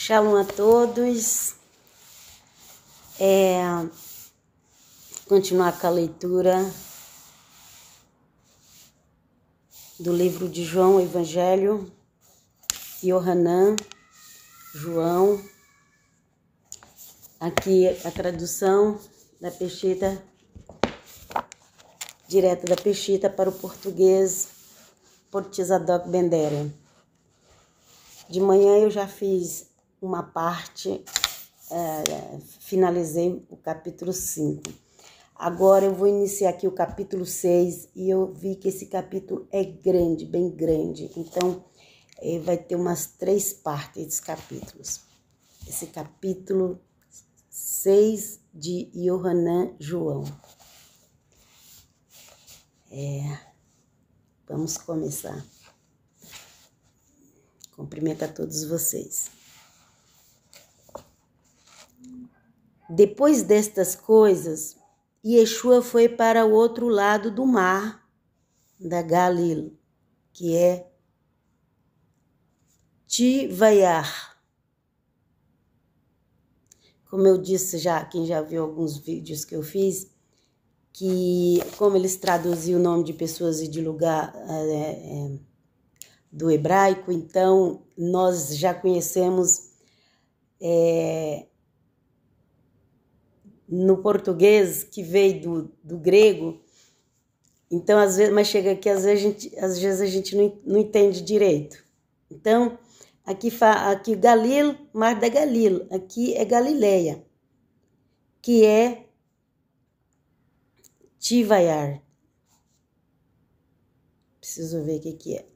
Shalom a todos. Continuar com a leitura do livro de João, o Evangelho, Yohanan, João. Aqui a tradução da Peshitta, direta da Peshitta para o português, por Tzadok Ben-Deren. De manhã eu já fiz uma parte, finalizei o capítulo 5. Agora eu vou iniciar aqui o capítulo 6 e eu vi que esse capítulo é grande, bem grande. Então, vai ter umas 3 partes dos capítulos. Esse capítulo 6 de Yohanan João. Vamos começar. Cumprimento a todos vocês. Depois destas coisas, Yeshua foi para o outro lado do mar da Galil, que é Tivaiar. Como eu disse já, quem já viu alguns vídeos que eu fiz, que como eles traduziam o nome de pessoas e de lugar do hebraico, então nós já conhecemos no português, que veio do grego. Então, às vezes, mas chega aqui, às vezes a gente não entende direito. Então, aqui Galil, Mar da Galil, aqui é Galileia, que é Tivaiar. Preciso ver o que é.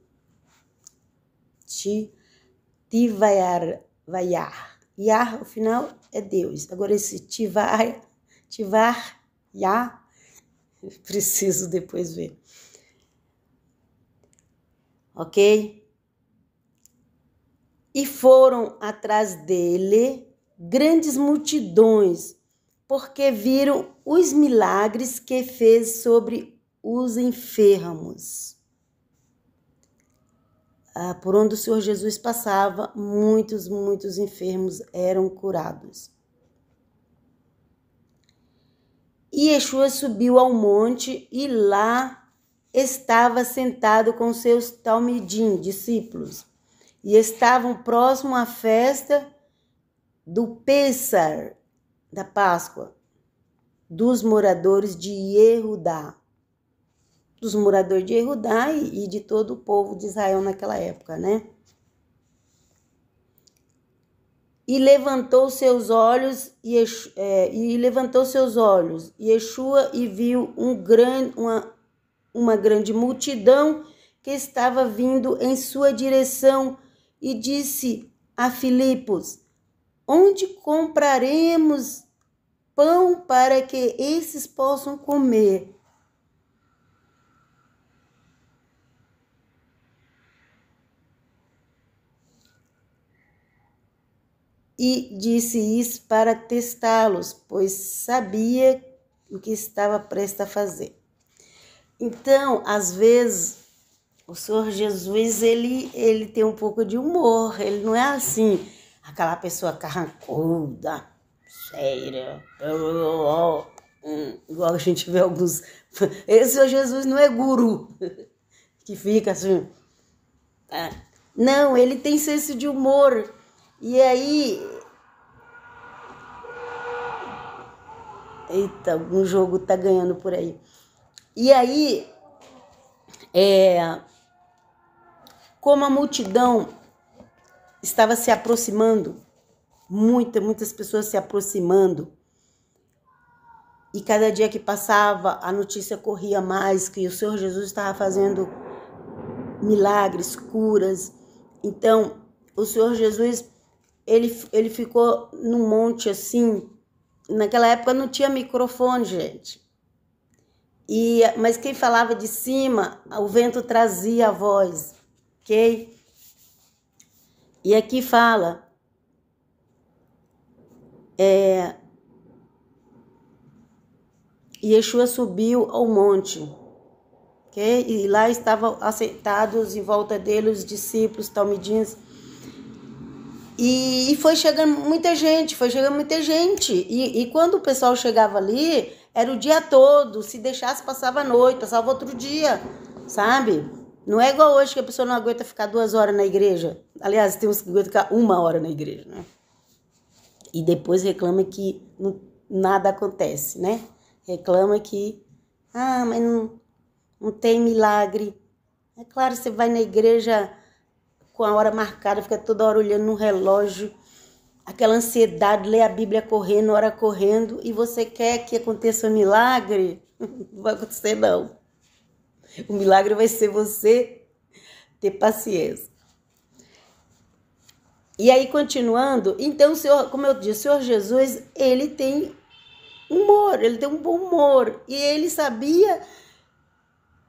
Tivaiar, Vaiar. Yar, o final, é Deus. Agora esse Tivar, Yah, preciso depois ver. Ok? E foram atrás dele grandes multidões, porque viram os milagres que fez sobre os enfermos. Por onde o Senhor Jesus passava, muitos enfermos eram curados. E Yeshua subiu ao monte e lá estava sentado com seus talmidim, discípulos. E estavam próximo à festa do Pêssar, da Páscoa, dos moradores de Yehudá. Dos moradores de Yehudá e de todo o povo de Israel naquela época, né? E levantou seus olhos, Yeshua, e viu uma grande multidão que estava vindo em sua direção, e disse a Filipos: onde compraremos pão para que esses possam comer? E disse isso para testá-los, pois sabia o que estava prestes a fazer. Então, às vezes, o Senhor Jesus, ele tem um pouco de humor. Ele não é assim, aquela pessoa carrancuda, séria, igual a gente vê alguns. Esse Senhor Jesus não é guru, que fica assim. Não, ele tem senso de humor. E aí, eita, algum jogo tá ganhando por aí. E aí, como a multidão estava se aproximando, muitas pessoas se aproximando, e cada dia que passava, a notícia corria mais, que o Senhor Jesus estava fazendo milagres, curas. Então, o Senhor Jesus, ele ficou num monte assim. Naquela época não tinha microfone, gente. Mas quem falava de cima, o vento trazia a voz, ok? E aqui fala, Yeshua subiu ao monte, ok? E lá estavam assentados em volta dele os discípulos, talmidins. E foi chegando muita gente, E quando o pessoal chegava ali, era o dia todo. Se deixasse, passava a noite, passava outro dia, sabe? Não é igual hoje que a pessoa não aguenta ficar 2 horas na igreja. Aliás, tem uns que aguentam ficar 1 hora na igreja, né? E depois reclama que nada acontece, né? Reclama que, mas não tem milagre. É claro, você vai na igreja com a hora marcada, fica toda hora olhando no relógio, aquela ansiedade, lê a Bíblia correndo, hora correndo, e você quer que aconteça um milagre? Não vai acontecer, não. O milagre vai ser você ter paciência. E aí, continuando, então, o Senhor, como eu disse, o Senhor Jesus, ele tem humor, ele tem um bom humor, e ele sabia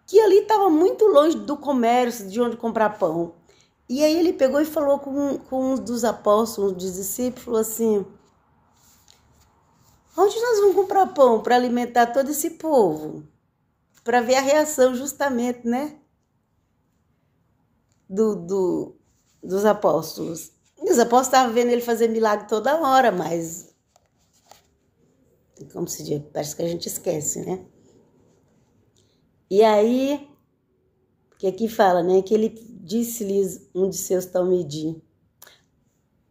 que ali estava muito longe do comércio, de onde comprar pão. E aí ele pegou e falou com um dos apóstolos, um dos discípulos, falou assim: onde nós vamos comprar pão para alimentar todo esse povo? Para ver a reação justamente, né? Dos apóstolos. E os apóstolos estavam vendo ele fazer milagre toda hora, mas como se diz, parece que a gente esquece, né? E aí, que aqui fala, né, que ele disse-lhes um de seus talmidim.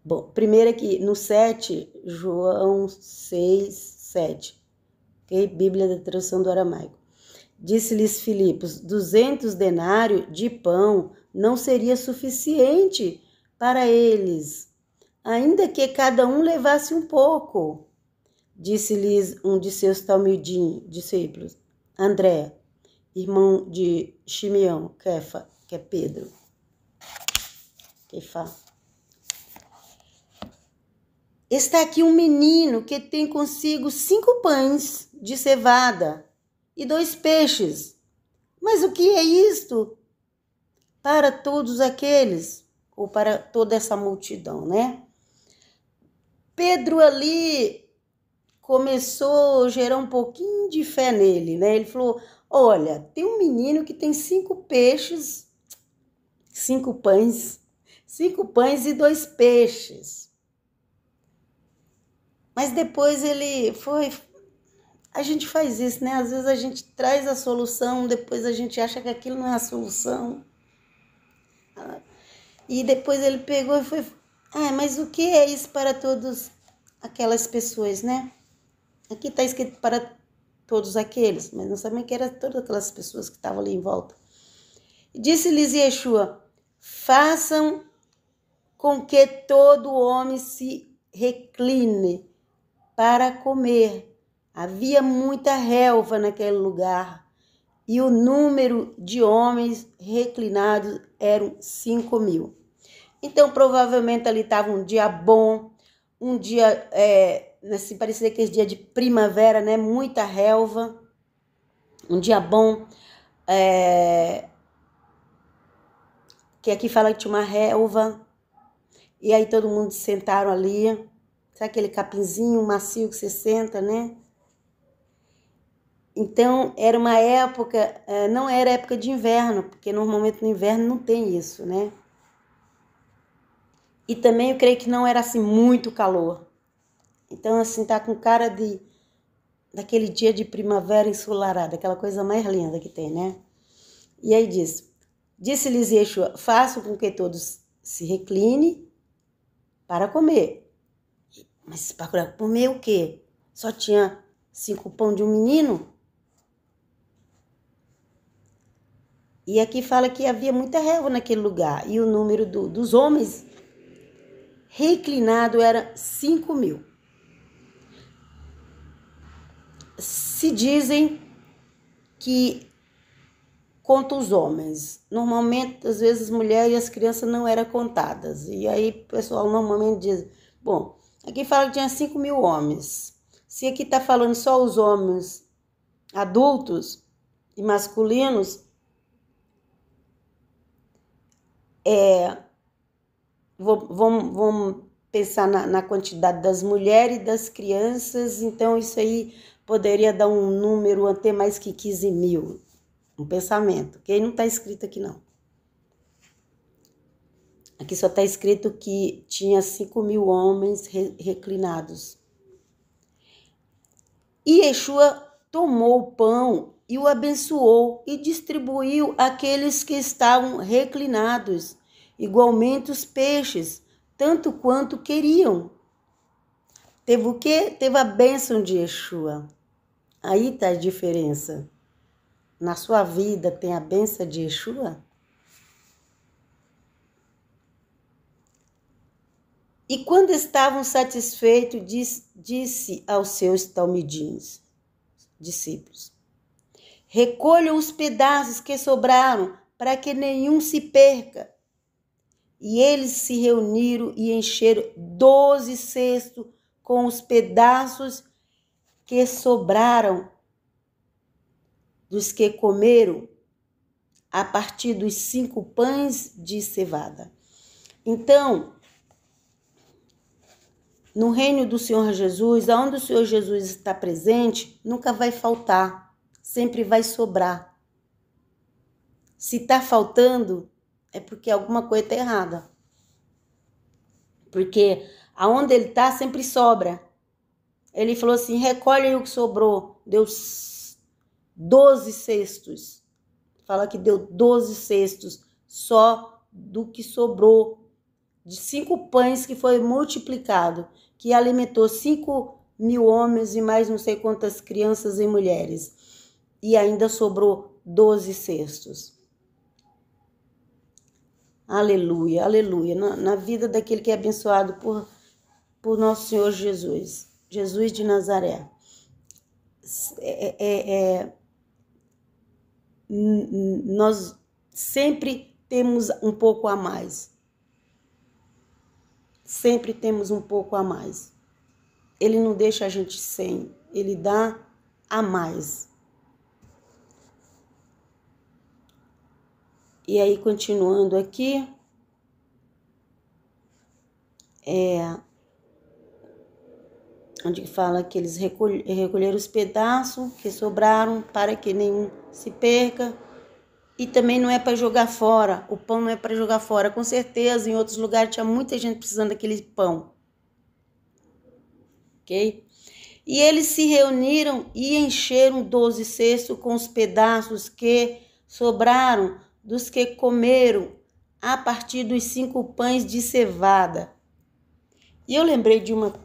Bom, primeiro aqui, no 7, João 6, 7, ok? Bíblia da tradução do aramaico. Disse-lhes Filipos, 200 denários de pão não seria suficiente para eles, ainda que cada um levasse um pouco. Disse-lhes um de seus talmidim, discípulos, André, irmão de Simeão, Kefa, que é Pedro. Kefa. Está aqui um menino que tem consigo 5 pães de cevada e 2 peixes. Mas o que é isto para todos aqueles, ou para toda essa multidão, né? Pedro ali começou a gerar um pouquinho de fé nele, né? Ele falou, olha, tem um menino que tem 5 peixes, 5 pães, 5 pães e 2 peixes. Mas depois ele foi... A gente faz isso, né? Às vezes a gente traz a solução, depois a gente acha que aquilo não é a solução. E depois ele pegou e foi... mas o que é isso para todas aquelas pessoas, né? Aqui está escrito para todos aqueles, mas não sabem que era todas aquelas pessoas que estavam ali em volta. Disse-lhes Yeshua, façam com que todo homem se recline para comer. Havia muita relva naquele lugar e o número de homens reclinados eram 5.000. Então, provavelmente ali estava um dia bom, um dia, assim, parecia aquele dia de primavera, né? Muita relva, um dia bom, que aqui fala que tinha uma relva, e aí todo mundo sentaram ali, sabe aquele capinzinho macio que você senta, né? Então, era uma época, não era época de inverno, porque normalmente no inverno não tem isso, né? E também eu creio que não era assim muito calor. Então, assim, tá com cara daquele dia de primavera ensolarada, aquela coisa mais linda que tem, né? E aí disse-lhes Yeshua, façam com que todos se reclinem para comer. Mas para comer o quê? Só tinha 5 pão de um menino? E aqui fala que havia muita relva naquele lugar. E o número dos homens reclinado era 5.000. Se dizem que conta os homens. Normalmente, às vezes, as mulheres e as crianças não eram contadas. E aí o pessoal normalmente diz, bom, aqui fala que tinha 5.000 homens. Se aqui está falando só os homens adultos e masculinos, vamos pensar na quantidade das mulheres e das crianças, então isso aí poderia dar um número até mais que 15.000, um pensamento, que aí não está escrito aqui não. Aqui só está escrito que tinha 5.000 homens reclinados. E Yeshua tomou o pão e o abençoou e distribuiu àqueles que estavam reclinados, igualmente os peixes, tanto quanto queriam. Teve o quê? Teve a bênção de Yeshua. Aí está a diferença. Na sua vida tem a bênção de Yeshua? E quando estavam satisfeitos, disse aos seus talmidins, discípulos: recolham os pedaços que sobraram, para que nenhum se perca. E eles se reuniram e encheram 12 cestos com os pedaços que sobraram dos que comeram, a partir dos 5 pães de cevada. Então, no reino do Senhor Jesus, aonde o Senhor Jesus está presente, nunca vai faltar, sempre vai sobrar. Se está faltando, é porque alguma coisa está errada. Porque aonde ele está, sempre sobra. Ele falou assim, recolhe aí o que sobrou. Deu 12 cestos. Fala que deu 12 cestos só do que sobrou. De 5 pães que foi multiplicado, que alimentou 5.000 homens e mais não sei quantas crianças e mulheres. E ainda sobrou 12 cestos. Aleluia, aleluia. Na vida daquele que é abençoado por nosso Senhor Jesus. Jesus de Nazaré. Nós sempre temos um pouco a mais. Sempre temos um pouco a mais. Ele não deixa a gente sem, ele dá a mais. E aí, continuando aqui, onde fala que eles recolheram os pedaços que sobraram para que nenhum se perca. E também não é para jogar fora, o pão não é para jogar fora. Com certeza, em outros lugares tinha muita gente precisando daquele pão. Ok? E eles se reuniram e encheram 12 cestos com os pedaços que sobraram dos que comeram a partir dos 5 pães de cevada. E eu lembrei de uma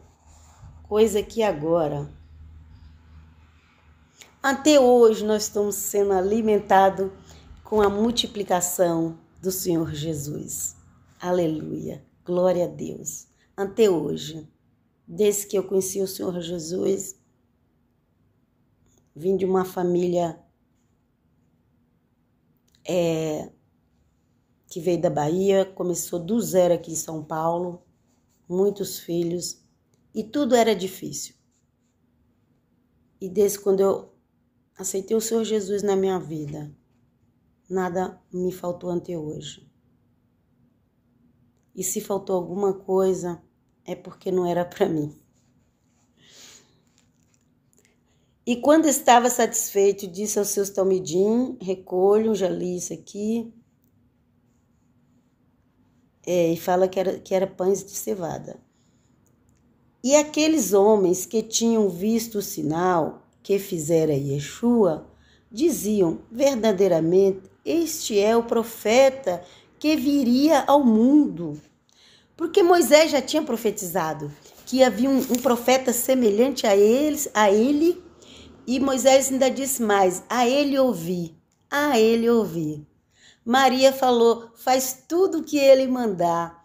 coisa aqui agora. Até hoje nós estamos sendo alimentados com a multiplicação do Senhor Jesus. Aleluia, glória a Deus. Até hoje, desde que eu conheci o Senhor Jesus, vim de uma família que veio da Bahia, começou do zero aqui em São Paulo, muitos filhos, e tudo era difícil. E desde quando eu aceitei o Senhor Jesus na minha vida, nada me faltou até hoje. E se faltou alguma coisa, é porque não era para mim. E quando estava satisfeito, disse aos seus talmidim, recolham, já li isso aqui. E fala que era pães de cevada. E aqueles homens que tinham visto o sinal que fizera Yeshua, diziam, verdadeiramente, este é o profeta que viria ao mundo. Porque Moisés já tinha profetizado que havia um profeta semelhante a ele, e Moisés ainda disse mais, a ele ouvi. Maria falou, faz tudo o que ele mandar.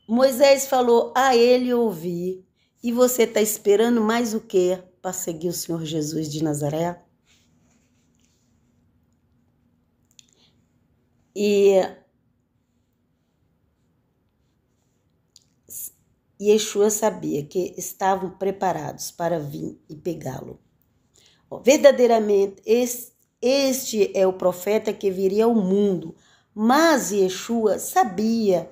Moisés falou, a ele ouvi. E você está esperando mais o quê para seguir o Senhor Jesus de Nazaré? E Yeshua sabia que estavam preparados para vir e pegá-lo. Verdadeiramente, este é o profeta que viria ao mundo, mas Yeshua sabia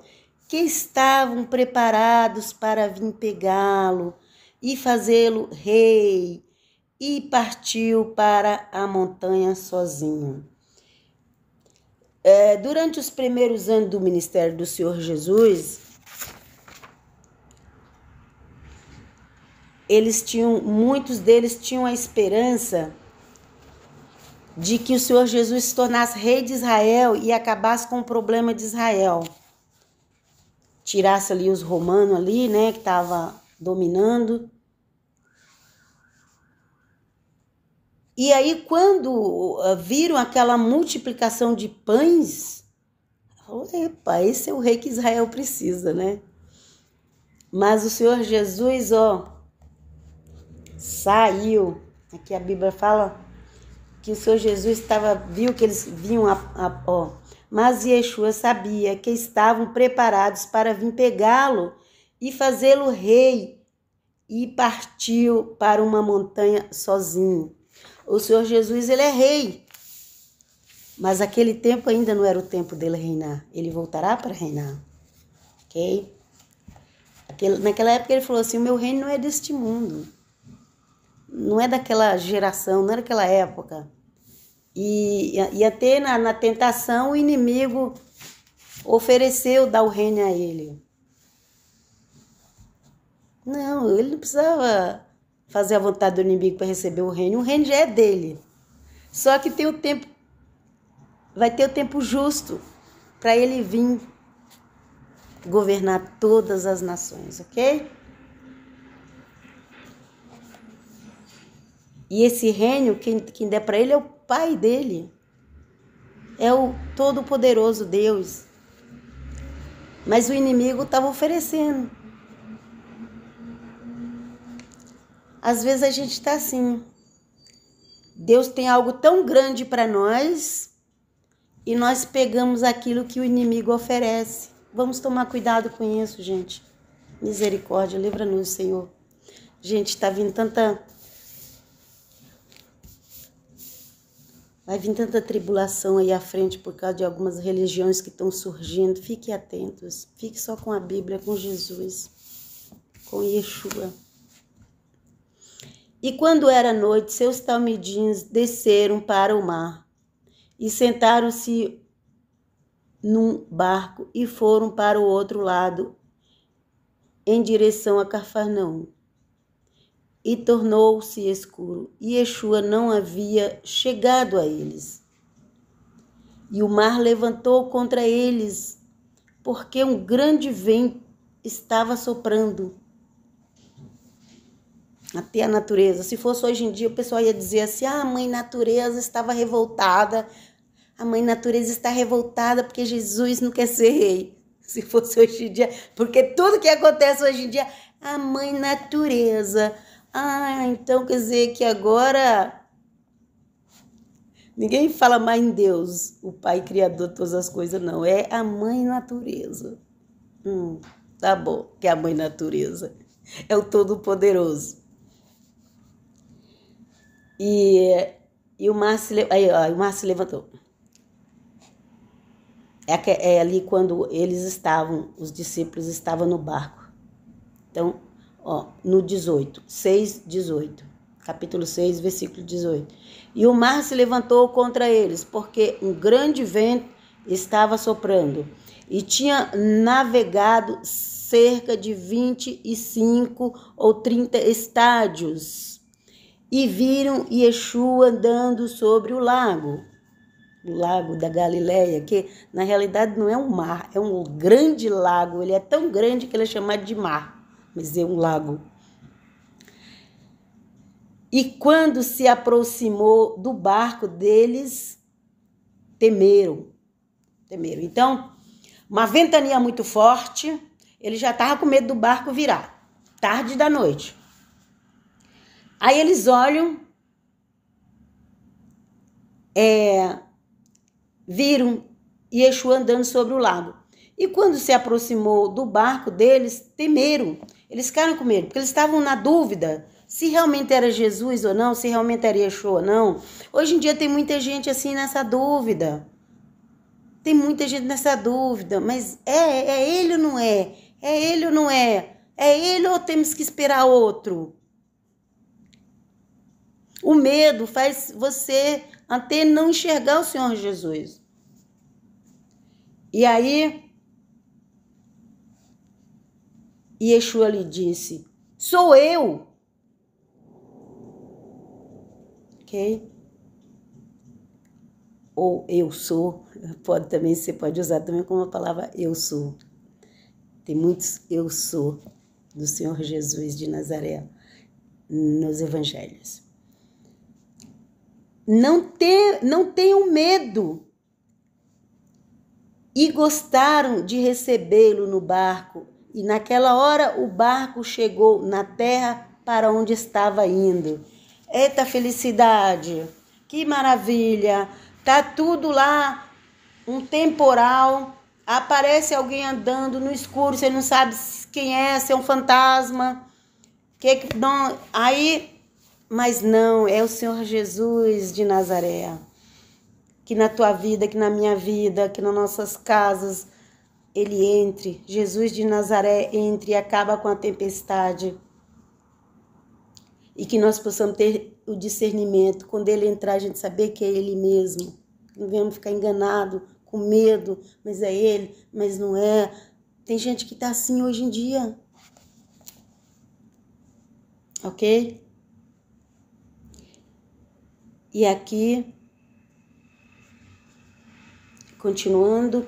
que estavam preparados para vir pegá-lo e fazê-lo rei, e partiu para a montanha sozinho. Durante os primeiros anos do ministério do Senhor Jesus, muitos deles tinham a esperança de que o Senhor Jesus se tornasse rei de Israel e acabasse com o problema de Israel. Tirasse ali os romanos ali, né, que estavam dominando. E aí, quando viram aquela multiplicação de pães, falaram, epa, esse é o rei que Israel precisa, né? Mas o Senhor Jesus, saiu. Aqui a Bíblia fala que o Senhor Jesus viu que eles vinham, mas Yeshua sabia que estavam preparados para vir pegá-lo e fazê-lo rei, e partiu para uma montanha sozinho. O Senhor Jesus, ele é rei, mas aquele tempo ainda não era o tempo dele reinar. Ele voltará para reinar, ok? Naquela época ele falou assim, o meu reino não é deste mundo, não é daquela geração, não é daquela época. E até na tentação o inimigo ofereceu dar o reino a ele. Não, ele não precisava fazer a vontade do inimigo para receber o reino já é dele. Só que vai ter o tempo justo para ele vir governar todas as nações, ok? E esse reino, quem der para ele é o Pai dele. É o Todo-Poderoso Deus. Mas o inimigo estava oferecendo. Às vezes a gente está assim. Deus tem algo tão grande para nós e nós pegamos aquilo que o inimigo oferece. Vamos tomar cuidado com isso, gente. Misericórdia, livra-nos, Senhor. Gente, está vindo vai vir tanta tribulação aí à frente por causa de algumas religiões que estão surgindo. Fiquem atentos. Fique só com a Bíblia, com Jesus, com Yeshua. E quando era noite, seus talmidins desceram para o mar e sentaram-se num barco e foram para o outro lado, em direção a Cafarnaum. E tornou-se escuro, e Yeshua não havia chegado a eles. E o mar levantou contra eles, porque um grande vento estava soprando. Até a natureza. Se fosse hoje em dia, o pessoal ia dizer assim, a mãe natureza estava revoltada. A mãe natureza está revoltada porque Jesus não quer ser rei. Se fosse hoje em dia, porque tudo que acontece hoje em dia, a mãe natureza. Então quer dizer que agora ninguém fala mais em Deus, o Pai Criador de todas as coisas, não. É a mãe natureza. Tá bom, que é a mãe natureza. É o Todo-Poderoso. E o mar se levantou. É ali quando os discípulos estavam no barco. Então, no 6:18, capítulo 6, versículo 18. E o mar se levantou contra eles, porque um grande vento estava soprando, e tinha navegado cerca de 25 ou 30 estádios, e viram Yeshua andando sobre o lago da Galileia, que na realidade não é um mar, é um grande lago. Ele é tão grande que ele é chamado de mar, mas é um lago. E quando se aproximou do barco deles, temeram. Então, uma ventania muito forte, ele já estava com medo do barco virar, tarde da noite. Aí eles olham, viram Yeshua andando sobre o lago. E quando se aproximou do barco deles, temeram. Eles ficaram com medo, porque eles estavam na dúvida se realmente era Jesus ou não, se realmente era Yeshua ou não. Hoje em dia tem muita gente assim nessa dúvida. Mas é ele ou não é? É ele ou não é? É ele ou temos que esperar outro? O medo faz você até não enxergar o Senhor Jesus. E aí, Yeshua lhe disse, sou eu. Ok? Ou eu sou, você pode usar também como a palavra eu sou. Tem muitos eu sou do Senhor Jesus de Nazaré nos evangelhos. Não tenham medo. E gostaram de recebê-lo no barco. E naquela hora o barco chegou na terra para onde estava indo. Eita felicidade! Que maravilha! Tá tudo lá, um temporal. Aparece alguém andando no escuro, você não sabe quem é, se é um fantasma. Não, aí, mas não, é o Senhor Jesus de Nazaré. Que na tua vida, que na minha vida, que nas nossas casas, ele entre, Jesus de Nazaré entre e acaba com a tempestade. E que nós possamos ter o discernimento, quando ele entrar, a gente saber que é ele mesmo. Não venhamos ficar enganado, com medo, mas é ele, mas não é. Tem gente que está assim hoje em dia. Ok? E aqui, continuando,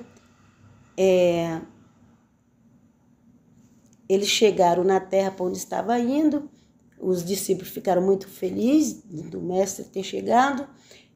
eles chegaram na terra para onde estava indo, os discípulos ficaram muito felizes do mestre ter chegado,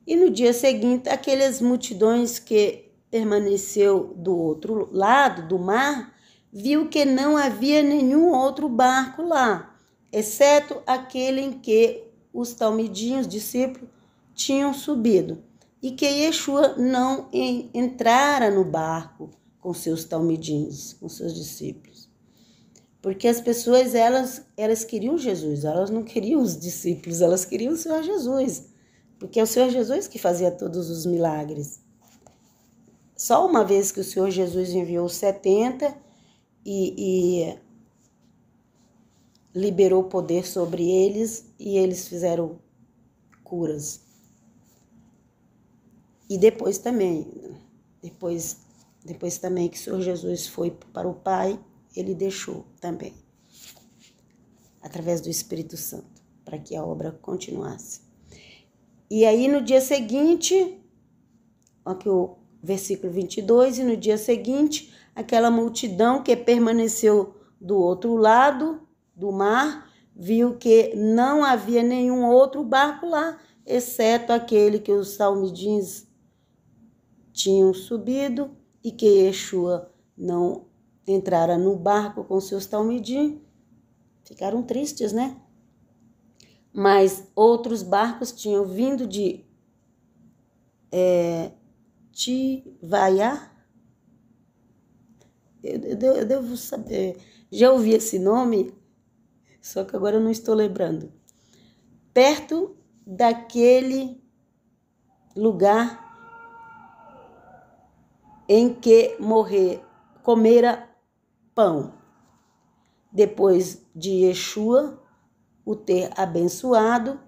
e no dia seguinte, aquelas multidões que permaneceu do outro lado do mar, viu que não havia nenhum outro barco lá, exceto aquele em que os talmidinhos, discípulos, tinham subido, e que Yeshua não entrara no barco com seus talmidinhos, com seus discípulos. Porque as pessoas, elas queriam Jesus, elas não queriam os discípulos, elas queriam o Senhor Jesus. Porque é o Senhor Jesus que fazia todos os milagres. Só uma vez que o Senhor Jesus enviou 70 e liberou poder sobre eles e eles fizeram curas. E depois também que o Senhor Jesus foi para o Pai, ele deixou também, através do Espírito Santo, para que a obra continuasse. E aí no dia seguinte, aqui o versículo 22, e no dia seguinte, aquela multidão que permaneceu do outro lado do mar, viu que não havia nenhum outro barco lá, exceto aquele que os talmidins tinham subido, e que Yeshua não entrara no barco com seus talmidim. Ficaram tristes, né? Mas outros barcos tinham vindo de Tivaiá. Eu devo saber. Já ouvi esse nome, só que agora eu não estou lembrando. Perto daquele lugar em que comera pão, depois de Yeshua o ter abençoado,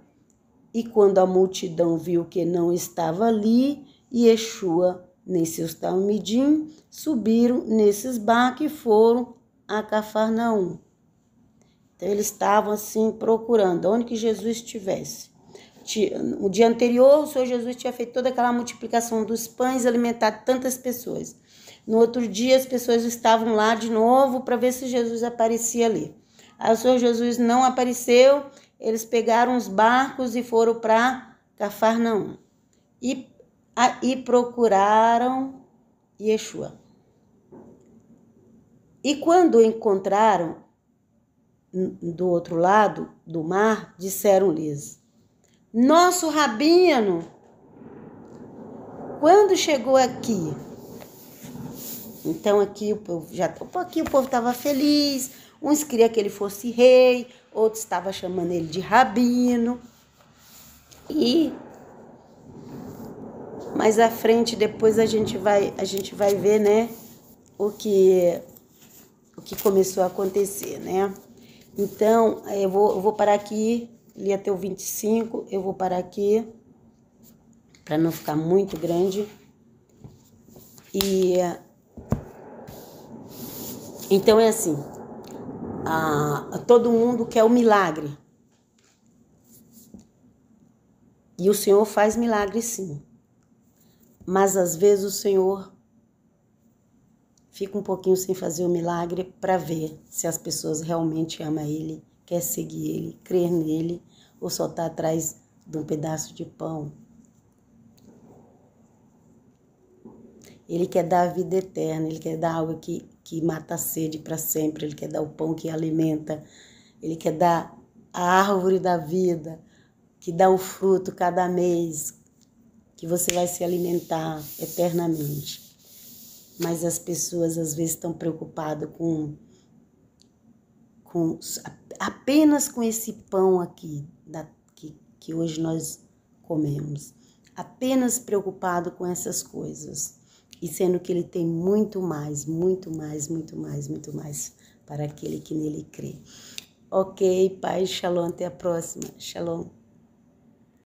e quando a multidão viu que não estava ali, Yeshua nem seus talmidim subiram nesses barcos e foram a Cafarnaum. Então eles estavam assim procurando onde que Jesus estivesse. No dia anterior, o Senhor Jesus tinha feito toda aquela multiplicação dos pães, alimentado tantas pessoas. No outro dia, as pessoas estavam lá de novo para ver se Jesus aparecia ali. Aí o Senhor Jesus não apareceu, eles pegaram os barcos e foram para Cafarnaum. E procuraram Yeshua. E quando o encontraram do outro lado do mar, disseram-lhes: nosso rabino, quando chegou aqui? Então aqui o povo estava feliz, uns queriam que ele fosse rei, outros estavam chamando ele de rabino. E mais à frente, depois a gente vai ver, né, o que começou a acontecer, né? Então, eu vou parar aqui, li até o 25, eu vou parar aqui, para não ficar muito grande. E Então é assim, todo mundo quer o milagre. E o Senhor faz milagre sim. Mas às vezes o Senhor fica um pouquinho sem fazer o milagre para ver se as pessoas realmente amam Ele, quer seguir Ele, crer nele, ou só está atrás de um pedaço de pão. Ele quer dar a vida eterna, Ele quer dar algo que mata a sede para sempre, Ele quer dar o pão que alimenta, Ele quer dar a árvore da vida, que dá o fruto cada mês, que você vai se alimentar eternamente. Mas as pessoas às vezes estão preocupadas apenas com esse pão aqui, que hoje nós comemos. Apenas preocupado com essas coisas. E sendo que ele tem muito mais, muito mais, muito mais, muito mais para aquele que nele crê. Ok, Pai, shalom, até a próxima. Shalom.